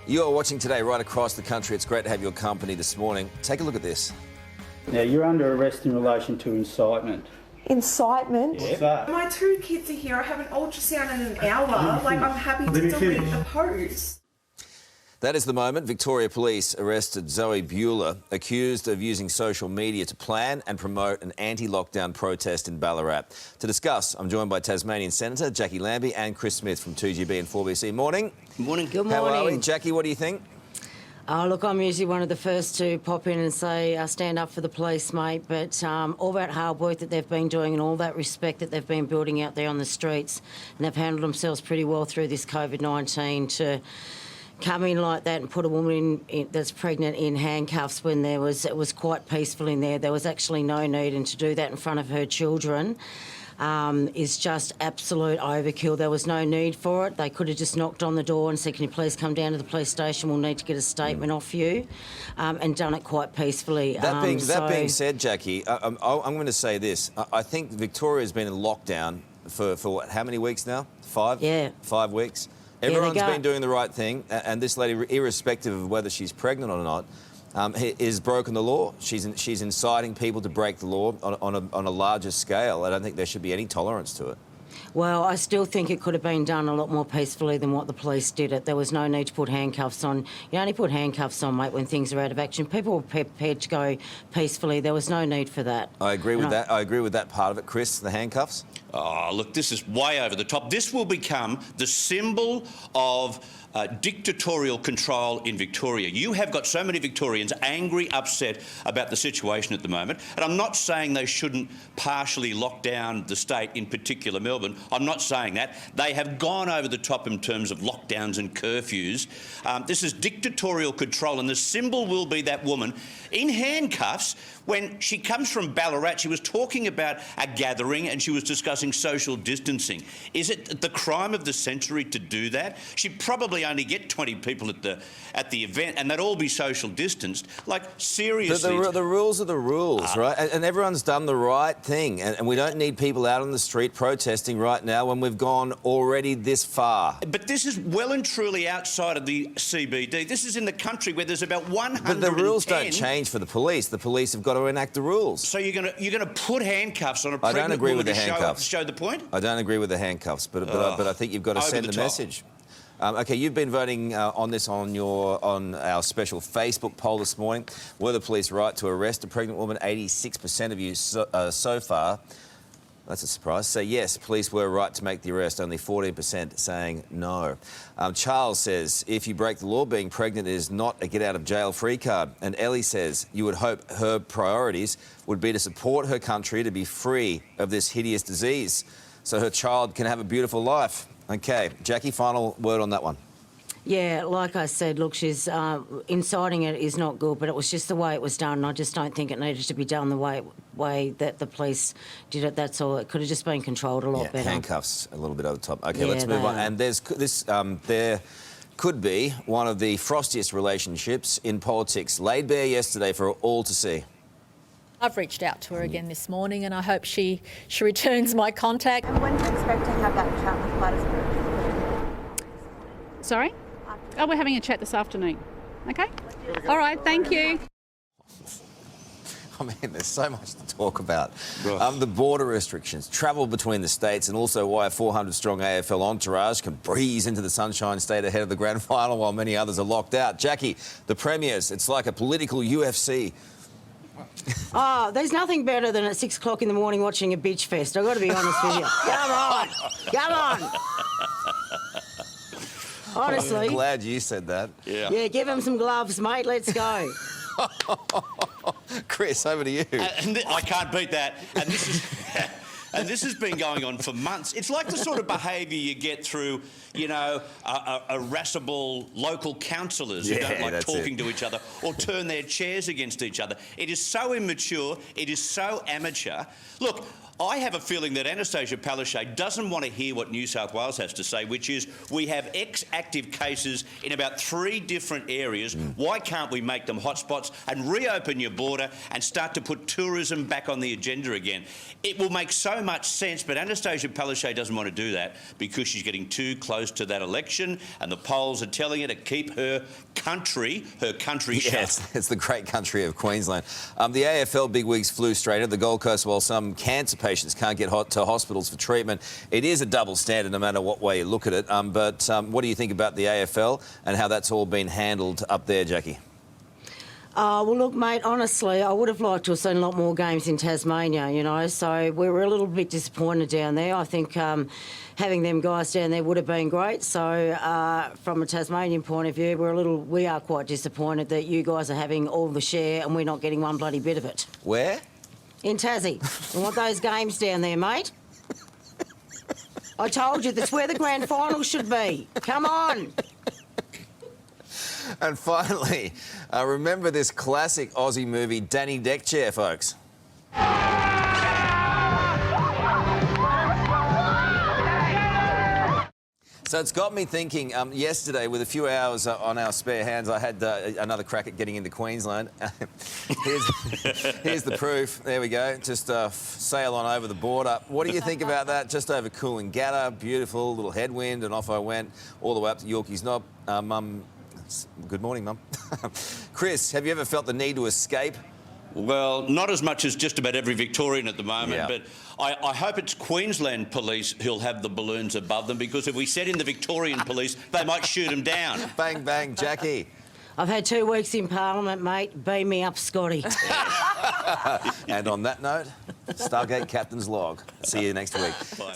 You are watching Today right across the country. It's great to have your company this morning. Take a look at this. Now, you're under arrest in relation to incitement. Incitement? Yeah. My two kids are here. I have an ultrasound in an hour. Like, I'm happy to delete the post. That is the moment Victoria Police arrested Zoe Bueller, accused of using social media to plan and promote an anti-lockdown protest in Ballarat. To discuss, I'm joined by Tasmanian Senator Jackie Lambie and Chris Smith from 2GB and 4BC. Morning. Morning. Good How morning. are we? Jackie, what do you think? Oh, look, I'm usually one of the first to pop in and say, stand up for the police, mate, but all that hard work that they've been doing and all that respect that they've been building out there on the streets, and they've handled themselves pretty well through this COVID-19 to come in like that and put a woman in that's pregnant in handcuffs when it was quite peaceful in there. There was actually no need, and to do that in front of her children is just absolute overkill. There was no need for it. They could have just knocked on the door and said, can you please come down to the police station? We'll need to get a statement off you, and done it quite peacefully. That being said, Jackie, I'm going to say this. I think Victoria's been in lockdown for what, how many weeks now? 5? Yeah. 5 weeks. Everyone's been doing the right thing, and this lady, irrespective of whether she's pregnant or not, is broken the law. She's inciting people to break the law on a larger scale. I don't think there should be any tolerance to it. Well, I still think it could have been done a lot more peacefully than what the police did it. There was no need to put handcuffs on. You only put handcuffs on, mate, when things are out of action. People were prepared to go peacefully. There was no need for that. I agree with that. I agree with that part of it. Chris, the handcuffs? Oh, look, this is way over the top. This will become the symbol of dictatorial control in Victoria. You have got so many Victorians angry, upset about the situation at the moment, and I'm not saying they shouldn't partially lock down the state, in particular Melbourne. I'm not saying that. They have gone over the top in terms of lockdowns and curfews. This is dictatorial control, and the symbol will be that woman in handcuffs. When she comes from Ballarat, she was talking about a gathering and she was discussing social distancing. Is it the crime of the century to do that? She'd probably only get 20 people at the event, and they'd all be social distanced. Like, seriously. The rules are the rules, right? And everyone's done the right thing. And we don't need people out on the street protesting right now when we've gone already this far. But this is well and truly outside of the CBD. This is in the country where there's about 110... But the rules don't change for the police. The police have got to enact the rules. So you're gonna put handcuffs on a pregnant I don't agree woman with the handcuffs. to show the point? I don't agree with the handcuffs, but I think you've got to send the message. OK, you've been voting on this on our special Facebook poll this morning. Were the police right to arrest a pregnant woman? 86% of you so far. That's a surprise. Say yes, police were right to make the arrest. Only 14% saying no. Charles says, if you break the law, being pregnant is not a get-out-of-jail-free card. And Ellie says, you would hope her priorities would be to support her country to be free of this hideous disease so her child can have a beautiful life. OK, Jackie, final word on that one. Yeah, like I said, look, she's inciting it is not good, but it was just the way it was done. I just don't think it needed to be done the way that the police did it. That's all. It could have just been controlled a lot better. Handcuffs a little bit over the top. OK, let's move on. And there could be one of the frostiest relationships in politics laid bare yesterday for all to see. I've reached out to her again this morning, and I hope she returns my contact. And when do you expect to have that chat with Gladys? Sorry? Oh, we're having a chat this afternoon. OK? All right, thank you. I mean, there's so much to talk about. The border restrictions, travel between the states, and also why a 400-strong AFL entourage can breeze into the Sunshine State ahead of the grand final while many others are locked out. Jackie, the premiers, it's like a political UFC. Oh, there's nothing better than at 6 o'clock in the morning watching a bitch fest. I've got to be honest with you. Come on. Come on. Honestly. I'm glad you said that. Yeah, give him some gloves, mate. Let's go. Chris, over to you. I can't beat that. And this is... And this has been going on for months. It's like the sort of behaviour you get through, you know, irascible local councillors who don't like talking to each other or turn their chairs against each other. It is so immature. It is so amateur. Look, I have a feeling that Anastasia Palaszczuk doesn't want to hear what New South Wales has to say, which is we have active cases in about 3 different areas. Why can't we make them hotspots and reopen your border and start to put tourism back on the agenda again? It will make so much sense, but Anastasia Palaszczuk doesn't want to do that because she's getting too close to that election, and the polls are telling her to keep her country shut. Yes, it's the great country of Queensland. The AFL bigwigs flew straight at the Gold Coast. While some cancer patients can't get to hospitals for treatment, it is a double standard no matter what way you look at it. But what do you think about the AFL and how that's all been handled up there, Jackie? Well, look, mate, honestly, I would have liked to have seen a lot more games in Tasmania, you know, so we were a little bit disappointed down there. I think having them guys down there would have been great. So from a Tasmanian point of view, we are quite disappointed that you guys are having all the share and we're not getting one bloody bit of it. Where? In Tassie. We want those games down there, mate. I told you, that's where the grand final should be. Come on. And finally, remember this classic Aussie movie, Danny Deckchair, folks? So it's got me thinking, yesterday, with a few hours on our spare hands, I had another crack at getting into Queensland. Here's the proof. There we go. Just sail on over the border. What do you think about that? Just over Coolangatta, beautiful little headwind, and off I went all the way up to Yorkeys Knob. Mum, good morning, Mum. Chris, have you ever felt the need to escape? Well, not as much as just about every Victorian at the moment, Yeah. but I hope it's Queensland Police who'll have the balloons above them, because if we set in the Victorian Police, they might shoot them down. Bang, bang, Jackie. I've had 2 weeks in Parliament, mate. Beam me up, Scotty. And on that note, Stargate Captain's Log. See you next week. Bye.